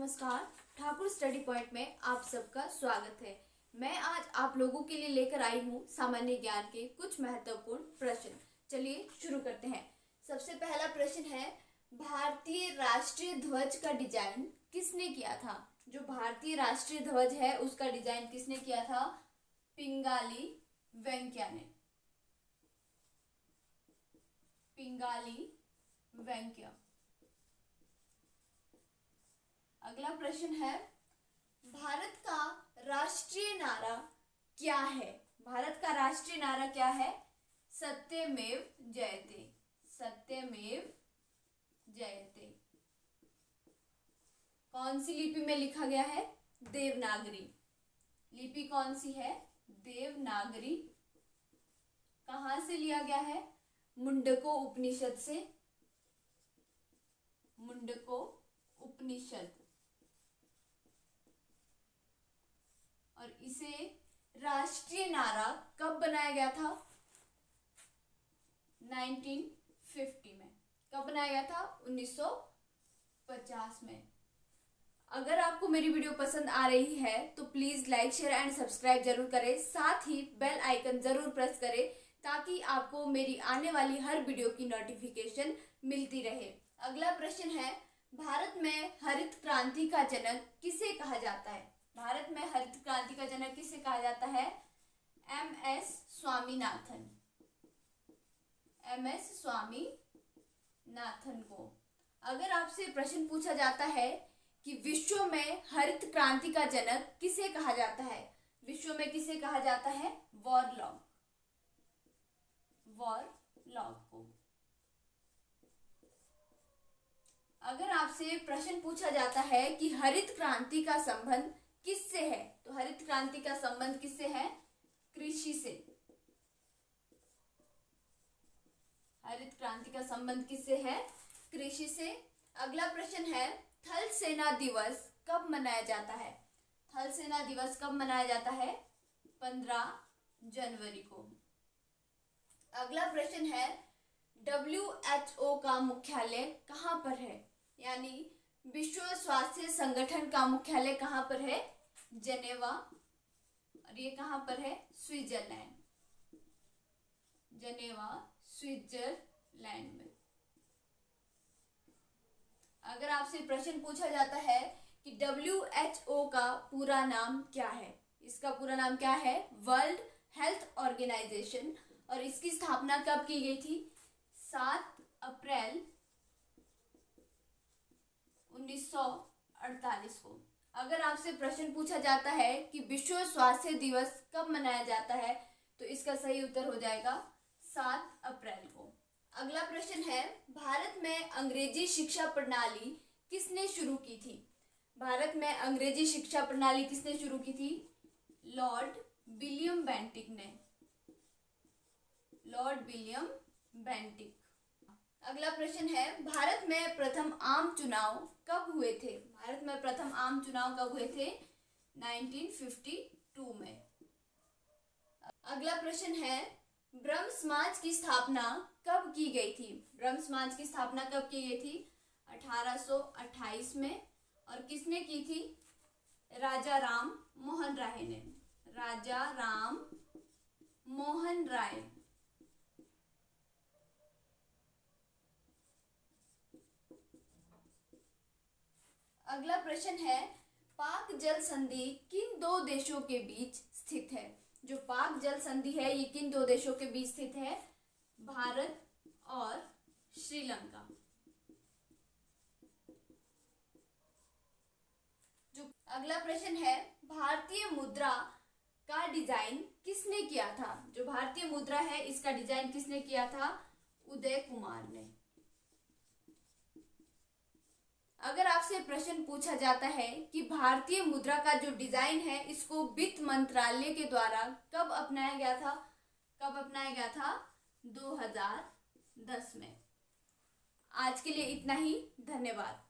नमस्कार। Thakur study point में आप सबका स्वागत है। मैं आज आप लोगों के लिए लेकर आई हूँ सामान्य ज्ञान के कुछ महत्वपूर्ण प्रश्न। चलिए शुरू करते हैं। सबसे पहला प्रश्न है, भारतीय राष्ट्रीय ध्वज का डिजाइन किसने किया था? जो भारतीय राष्ट्रीय ध्वज है उसका डिजाइन किसने किया था? पिंगाली वेंकैया ने। पिंगाली वेंकैया। अगला प्रश्न है, भारत का राष्ट्रीय नारा क्या है? भारत का राष्ट्रीय नारा क्या है? सत्यमेव जयते। सत्यमेव जयते। कौन सी लिपि में लिखा गया है? देवनागरी। लिपि कौन सी है? देवनागरी। कहां से लिया गया है? मुंडको उपनिषद से। मुंडको उपनिषद। और इसे राष्ट्रीय नारा कब बनाया गया था? 1950 में। कब बनाया गया था? 1950 में। अगर आपको मेरी वीडियो पसंद आ रही है तो please like share and subscribe जरूर करें। साथ ही बेल आइकन जरूर प्रेस करें ताकि आपको मेरी आने वाली हर वीडियो की नोटिफिकेशन मिलती रहे। अगला प्रश्न है, भारत में हरित क्रांति का जनक किसे कहा जाता है? भारत में हरित क्रांति का जनक किसे कहा जाता है? एम.एस. स्वामीनाथन। एम.एस. स्वामीनाथन को। अगर आपसे प्रश्न पूछा जाता है कि विश्व में हरित क्रांति का जनक किसे कहा जाता है? विश्व में किसे कहा जाता है? वॉरलॉग। वॉरलॉग को। अगर आपसे प्रश्न पूछा जाता है कि हरित क्रांति का संबंध किससे है, तो हरित क्रांति का संबंध किससे है? कृषि से। हरित क्रांति का संबंध किससे है? कृषि से। अगला प्रश्न है, थल सेना दिवस कब मनाया जाता है? थल सेना दिवस कब मनाया जाता है? 15 जनवरी को। अगला प्रश्न है, WHO का मुख्यालय कहाँ पर है? यानी विश्व स्वास्थ्य संगठन का मुख्यालय कहाँ पर है? जेनेवा। और ये कहाँ पर है? स्विट्जरलैंड। जेनेवा स्विट्जरलैंड में। अगर आपसे प्रश्न पूछा जाता है कि WHO का पूरा नाम क्या है? इसका पूरा नाम क्या है? World Health Organization. और इसकी स्थापना कब की गई थी? 7 अप्रैल 1948 को। अगर आपसे प्रश्न पूछा जाता है कि विश्व स्वास्थ्य दिवस कब मनाया जाता है, तो इसका सही उत्तर हो जाएगा 7 अप्रैल को। अगला प्रश्न है, भारत में अंग्रेजी शिक्षा प्रणाली किसने शुरू की थी? भारत में अंग्रेजी शिक्षा प्रणाली किसने शुरू की थी? लॉर्ड विलियम बेंटिक ने। Lord William Bentinck. अगला प्रश्न है, भारत में प्रथम आम चुनाव कब हुए थे? भारत में प्रथम आम चुनाव कब हुए थे? 1952 में। अगला प्रश्न है, ब्रह्म समाज की स्थापना कब की गई थी? ब्रह्म समाज की स्थापना कब की गई थी? 1828 में। और किसने की थी? राजा राम मोहन राय ने। राजा राम मोहन राय। अगला प्रश्न है, पाक जल संधि किन दो देशों के बीच स्थित है? जो पाक जल संधि है ये किन दो देशों के बीच स्थित है? भारत और श्रीलंका। जो अगला प्रश्न है, भारतीय मुद्रा का डिजाइन किसने किया था? जो भारतीय मुद्रा है इसका डिजाइन किसने किया था? उदय कुमार ने। अगर आपसे प्रश्न पूछा जाता है कि भारतीय मुद्रा का जो डिजाइन है इसको वित्त मंत्रालय के द्वारा कब अपनाया गया था? कब अपनाया गया था? 2010 में। आज के लिए इतना ही। धन्यवाद।